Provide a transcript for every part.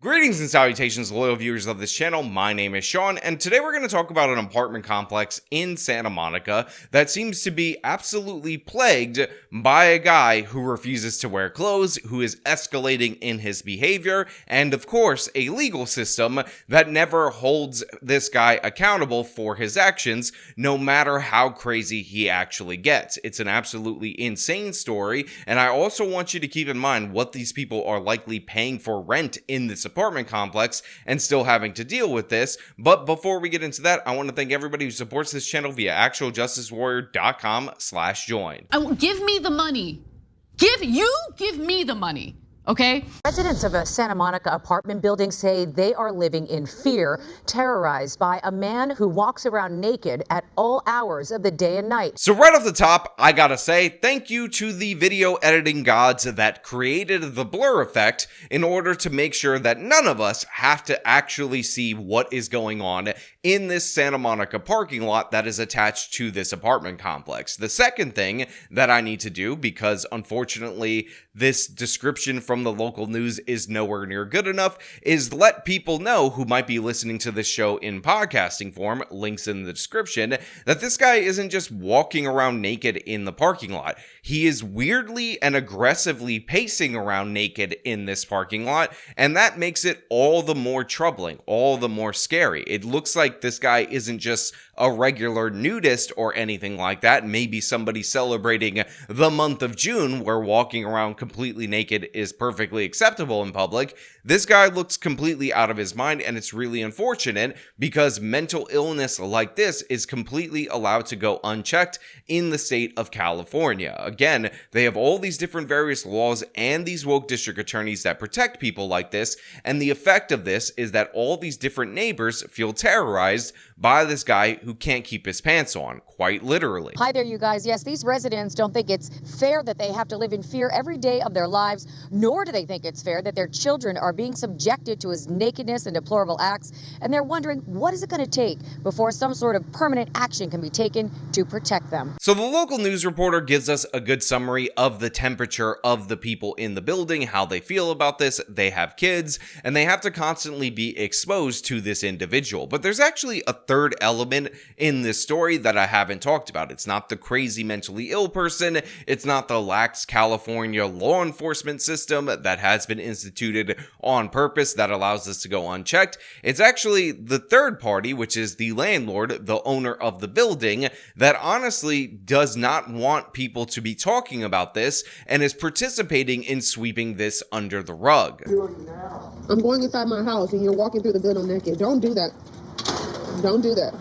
Greetings and salutations, loyal viewers of this channel. My name is Sean, and today we're going to talk about an apartment complex in Santa Monica that seems to be absolutely plagued by a guy who refuses to wear clothes, who is escalating in his behavior, and of course, a legal system that never holds this guy accountable for his actions, no matter how crazy he actually gets. It's an absolutely insane story, and I also want you to keep in mind what these people are likely paying for rent in this apartment complex and still having to deal with this. But before we get into that, I want to thank everybody who supports this channel via actualjusticewarrior.com/join. Give me the money. Give me the money. Okay. Residents of a Santa Monica apartment building say they are living in fear, terrorized by a man who walks around naked at all hours of the day and night. So right off the top, I gotta say thank you to the video editing gods that created the blur effect in order to make sure that none of us have to actually see what is going on in this Santa Monica parking lot that is attached to this apartment complex. The second thing that I need to do, because unfortunately this description from the local news is nowhere near good enough, is let people know who might be listening to this show in podcasting form, links in the description, that this guy isn't just walking around naked in the parking lot. He is weirdly and aggressively pacing around naked in this parking lot, and that makes it all the more troubling, all the more scary. It looks like this guy isn't just a regular nudist or anything like that. Maybe somebody celebrating the month of June where walking around completely naked is perfectly acceptable in public. This guy looks completely out of his mind, and it's really unfortunate because mental illness like this is completely allowed to go unchecked in the state of California. Again, they have all these different various laws and these woke district attorneys that protect people like this, and the effect of this is that all these different neighbors feel terrorized by this guy who can't keep his pants on, quite literally. Hi there, you guys. Yes, these residents don't think it's fair that they have to live in fear every day of their lives, nor do they think it's fair that their children are being subjected to his nakedness and deplorable acts, and they're wondering what is it going to take before some sort of permanent action can be taken to protect them. So the local news reporter gives us a good summary of the temperature of the people in the building, how they feel about this. They have kids, and they have to constantly be exposed to this individual. But there's actually a third element in this story that I haven't talked about. It's not the crazy mentally ill person. It's not the lax California law enforcement system that has been instituted on purpose that allows this to go unchecked. It's actually the third party, which is the landlord, the owner of the building, that honestly does not want people to be talking about this and is participating in sweeping this under the rug. I'm going inside my house and you're walking through the building naked. Don't do that. Don't do that.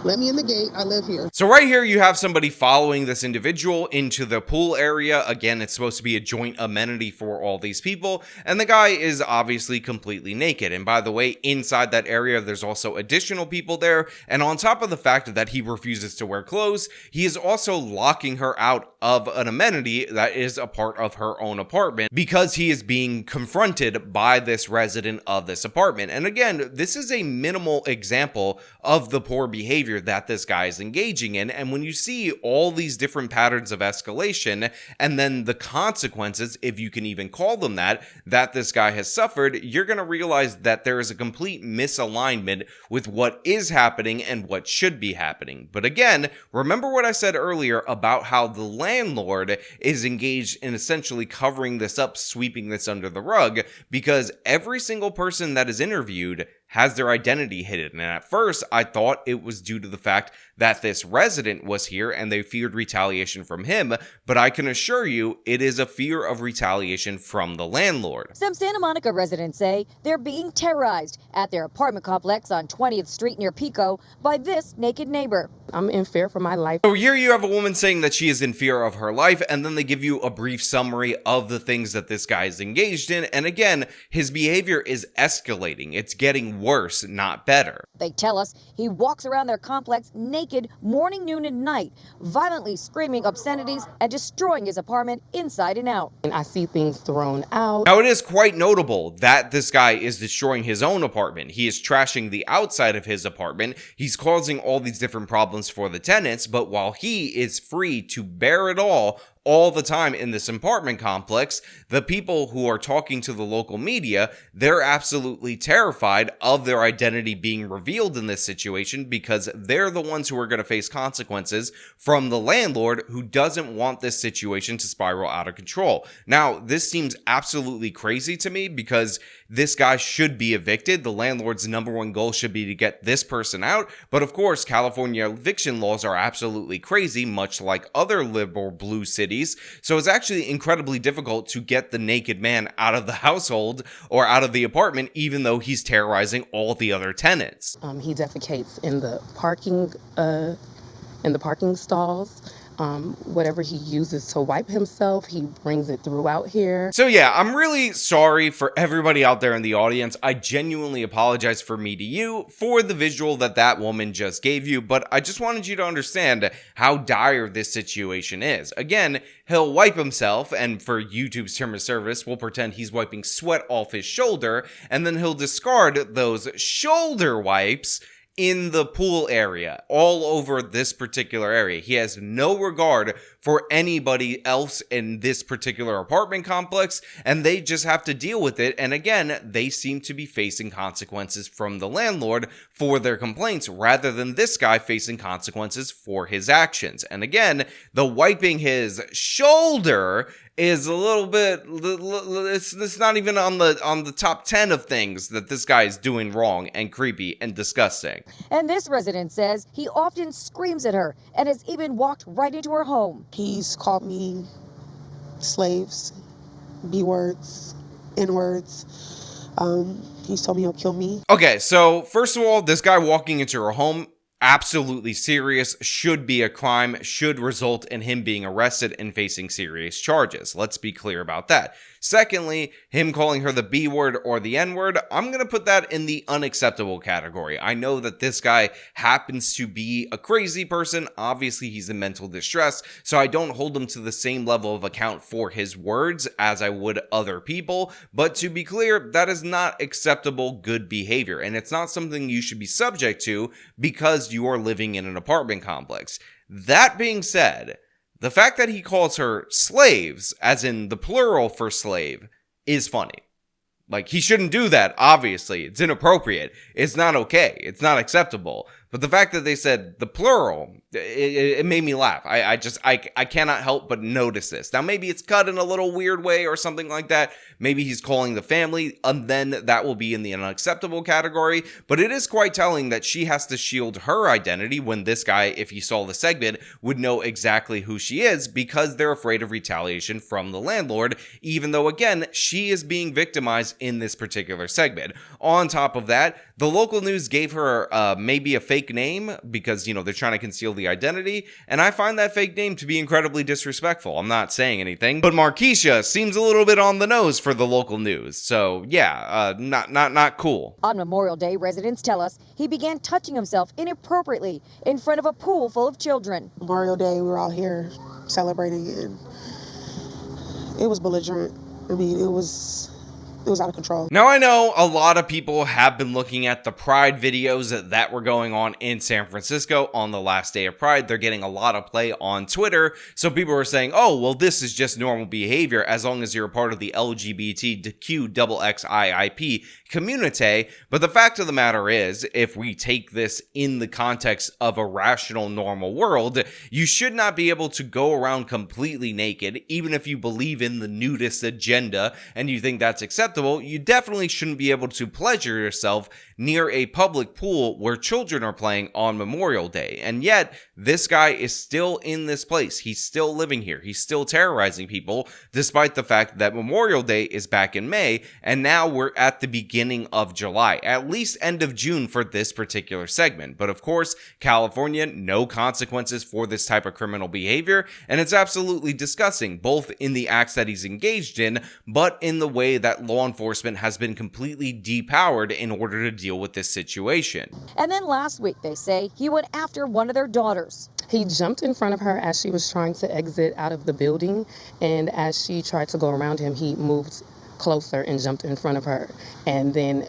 Let me in the gate. I live here. So right here you have somebody following this individual into the pool area. Again, it's supposed to be a joint amenity for all these people, and the guy is obviously completely naked. And by the way, inside that area there's also additional people there, and on top of the fact that he refuses to wear clothes, he is also locking her out of an amenity that is a part of her own apartment because he is being confronted by this resident of this apartment. And again, this is a minimal example of the poor behavior that this guy is engaging in. And when you see all these different patterns of escalation and then the consequences, if you can even call them that this guy has suffered, you're going to realize that there is a complete misalignment with what is happening and what should be happening. But again, remember what I said earlier about how the landlord is engaged in essentially covering this up, sweeping this under the rug, because every single person that is interviewed has their identity hidden. And at first, I thought it was due to the fact that this resident was here and they feared retaliation from him, but I can assure you it is a fear of retaliation from the landlord. Some Santa Monica residents say they're being terrorized at their apartment complex on 20th Street near Pico by this naked neighbor. I'm in fear for my life. So here you have a woman saying that she is in fear of her life, and then they give you a brief summary of the things that this guy is engaged in. And again, his behavior is escalating. It's getting worse, not better. They tell us he walks around their complex naked morning, noon, and night, violently screaming obscenities and destroying his apartment inside and out. And I see things thrown out. Now, it is quite notable that this guy is destroying his own apartment. He is trashing the outside of his apartment. He's causing all these different problems for the tenants, but while he is free to bear it all all the time in this apartment complex. The people who are talking to the local media, they're absolutely terrified of their identity being revealed in this situation because they're the ones who are going to face consequences from the landlord who doesn't want this situation to spiral out of control. Now, this seems absolutely crazy to me because this guy should be evicted. The landlord's number one goal should be to get this person out. But of course, California eviction laws are absolutely crazy, much like other liberal blue cities. So it's actually incredibly difficult to get the naked man out of the household or out of the apartment, even though he's terrorizing all the other tenants. He defecates in the parking stalls. Whatever he uses to wipe himself, he brings it throughout here. So yeah, I'm really sorry for everybody out there in the audience. I genuinely apologize for me to you for the visual that woman just gave you, but I just wanted you to understand how dire this situation is. Again, he'll wipe himself, and for YouTube's term of service, we'll pretend he's wiping sweat off his shoulder, and then he'll discard those shoulder wipes in the pool area, all over this particular area. He has no regard for anybody else in this particular apartment complex, and they just have to deal with it. And again, they seem to be facing consequences from the landlord for their complaints, rather than this guy facing consequences for his actions. And again, the wiping his shoulder is a little bit, it's not even on the top 10 of things that this guy is doing wrong and creepy and disgusting. And this resident says he often screams at her and has even walked right into her home. He's called me slaves, B-words, N-words. He's told me he'll kill me. Okay, so first of all, this guy walking into her home, absolutely serious, should be a crime, should result in him being arrested and facing serious charges. Let's be clear about that. Secondly, him calling her the B word or the N word, I'm going to put that in the unacceptable category. I know that this guy happens to be a crazy person. Obviously, he's in mental distress, so I don't hold him to the same level of account for his words as I would other people. But to be clear, that is not acceptable good behavior, and it's not something you should be subject to because you are living in an apartment complex. That being said, the fact that he calls her slaves, as in the plural for slave, is funny. Like, he shouldn't do that, obviously. It's inappropriate. It's not okay. It's not acceptable. But the fact that they said the plural, it made me laugh. I cannot help but notice this. Now, maybe it's cut in a little weird way or something like that. Maybe he's calling the family, and then that will be in the unacceptable category. But it is quite telling that she has to shield her identity when this guy, if he saw the segment, would know exactly who she is because they're afraid of retaliation from the landlord, even though, again, she is being victimized in this particular segment. On top of that, the local news gave her maybe a fake name because, you know, they're trying to conceal the identity, and I find that fake name to be incredibly disrespectful. I'm not saying anything, but Marquisha seems a little bit on the nose for the local news, so yeah, not cool. On Memorial Day, residents tell us he began touching himself inappropriately in front of a pool full of children. Memorial Day, we were all here celebrating, and it was belligerent. I mean, it was out of control. Now, I know a lot of people have been looking at the Pride videos that were going on in San Francisco on the last day of Pride. They're getting a lot of play on Twitter. So people are saying, oh, well, this is just normal behavior as long as you're a part of the LGBTQXXIIP community. But the fact of the matter is, if we take this in the context of a rational, normal world, you should not be able to go around completely naked, even if you believe in the nudist agenda and you think that's acceptable. You definitely shouldn't be able to pleasure yourself near a public pool where children are playing on Memorial Day. And yet, this guy is still in this place. He's still living here. He's still terrorizing people, despite the fact that Memorial Day is back in May, and now we're at the beginning of July, at least end of June for this particular segment. But of course, California, no consequences for this type of criminal behavior, and it's absolutely disgusting, both in the acts that he's engaged in, but in the way that law enforcement has been completely depowered in order to deal with this situation. And then last week, they say, he went after one of their daughters. He jumped in front of her as she was trying to exit out of the building, and as she tried to go around him, he moved closer and jumped in front of her. And then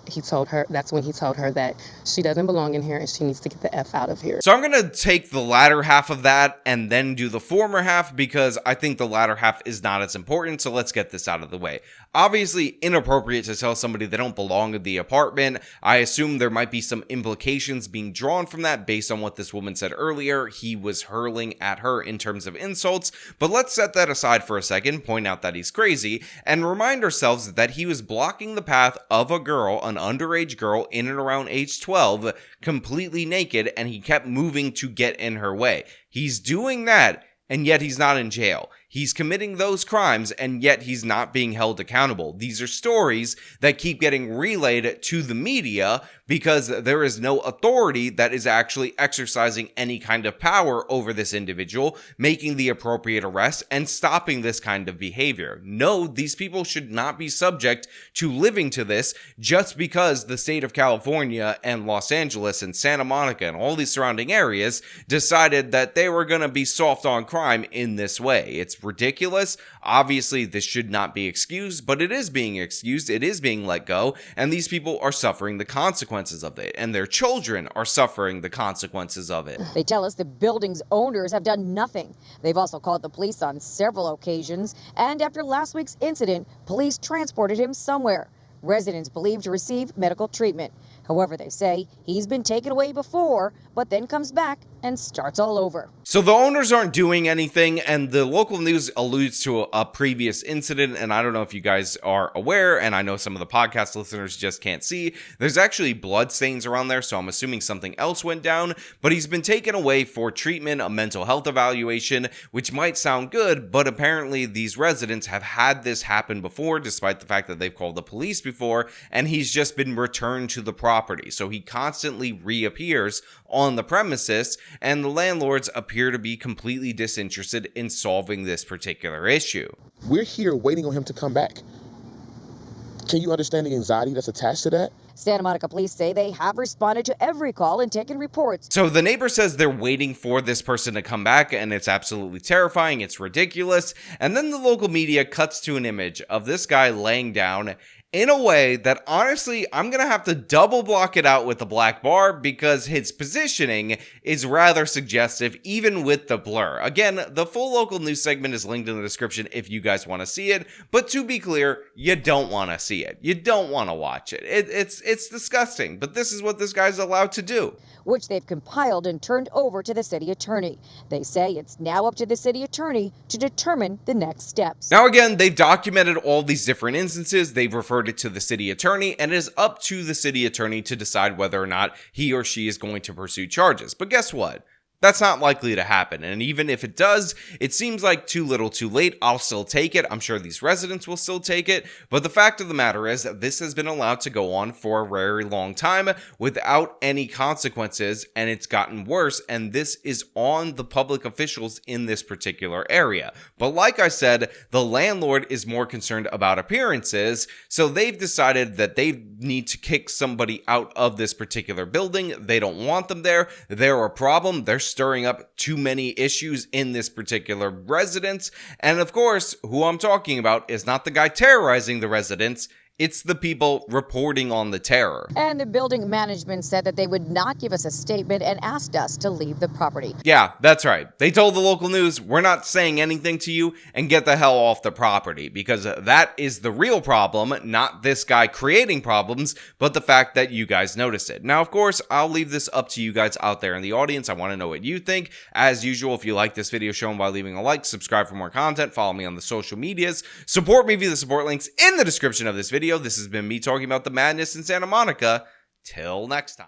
that's when he told her that she doesn't belong in here and she needs to get the F out of here. So I'm going to take the latter half of that and then do the former half because I think the latter half is not as important. So let's get this out of the way. Obviously inappropriate to tell somebody they don't belong in the apartment. I assume there might be some implications being drawn from that based on what this woman said earlier. He was hurling at her in terms of insults, but let's set that aside for a second, point out that he's crazy, and remind ourselves that he was blocking the path of a girl, an underage girl in and around age 12, completely naked, and he kept moving to get in her way. He's doing that, and yet he's not in jail. He's committing those crimes, and yet he's not being held accountable. These are stories that keep getting relayed to the media because there is no authority that is actually exercising any kind of power over this individual, making the appropriate arrest and stopping this kind of behavior. No, these people should not be subject to living to this just because the state of California and Los Angeles and Santa Monica and all these surrounding areas decided that they were going to be soft on crime in this way. It's ridiculous. Obviously, this should not be excused, but it is being excused. It is being let go, and these people are suffering the consequences of it, and their children are suffering the consequences of it. They tell us the building's owners have done nothing. They've also called the police on several occasions, and after last week's incident, police transported him somewhere. Residents believe to receive medical treatment. However, they say he's been taken away before, but then comes back and starts all over. So the owners aren't doing anything, and the local news alludes to a previous incident, and I don't know if you guys are aware, and I know some of the podcast listeners just can't see, there's actually blood stains around there, so I'm assuming something else went down, but he's been taken away for treatment, a mental health evaluation, which might sound good, but apparently these residents have had this happen before, despite the fact that they've called the police before, and he's just been returned to the property. So he constantly reappears on the premises, and the landlords appear to be completely disinterested in solving this particular issue. We're here waiting on him to come back. Can you understand the anxiety that's attached to that? Santa Monica police say they have responded to every call and taken reports. So the neighbor says they're waiting for this person to come back, and it's absolutely terrifying. It's ridiculous. And then the local media cuts to an image of this guy laying down in a way that, honestly, I'm going to have to double block it out with the black bar because his positioning is rather suggestive, even with the blur. Again, the full local news segment is linked in the description if you guys want to see it, but to be clear, you don't want to see it. You don't want to watch it. It's disgusting, but this is what this guy's allowed to do. Which they've compiled and turned over to the city attorney. They say it's now up to the city attorney to determine the next steps. Now again, they've documented all these different instances, they've referred it to the city attorney, and it is up to the city attorney to decide whether or not he or she is going to pursue charges. But guess what? That's not likely to happen, and even if it does, it seems like too little too late. I'll still take it. I'm sure these residents will still take it, but the fact of the matter is that this has been allowed to go on for a very long time without any consequences, and it's gotten worse, and this is on the public officials in this particular area. But like I said, the landlord is more concerned about appearances, so they've decided that they need to kick somebody out of this particular building. They don't want them there. They're a problem. They're stirring up too many issues in this particular residence. And of course, who I'm talking about is not the guy terrorizing the residents. It's the people reporting on the terror. And the building management said that they would not give us a statement and asked us to leave the property. Yeah, that's right. They told the local news, we're not saying anything to you and get the hell off the property, because that is the real problem, not this guy creating problems, but the fact that you guys noticed it. Now, of course, I'll leave this up to you guys out there in the audience. I want to know what you think. As usual, if you like this video, show them by leaving a like, subscribe for more content, follow me on the social medias, support me via the support links in the description of this video. This has been me talking about the madness in Santa Monica. Till next time.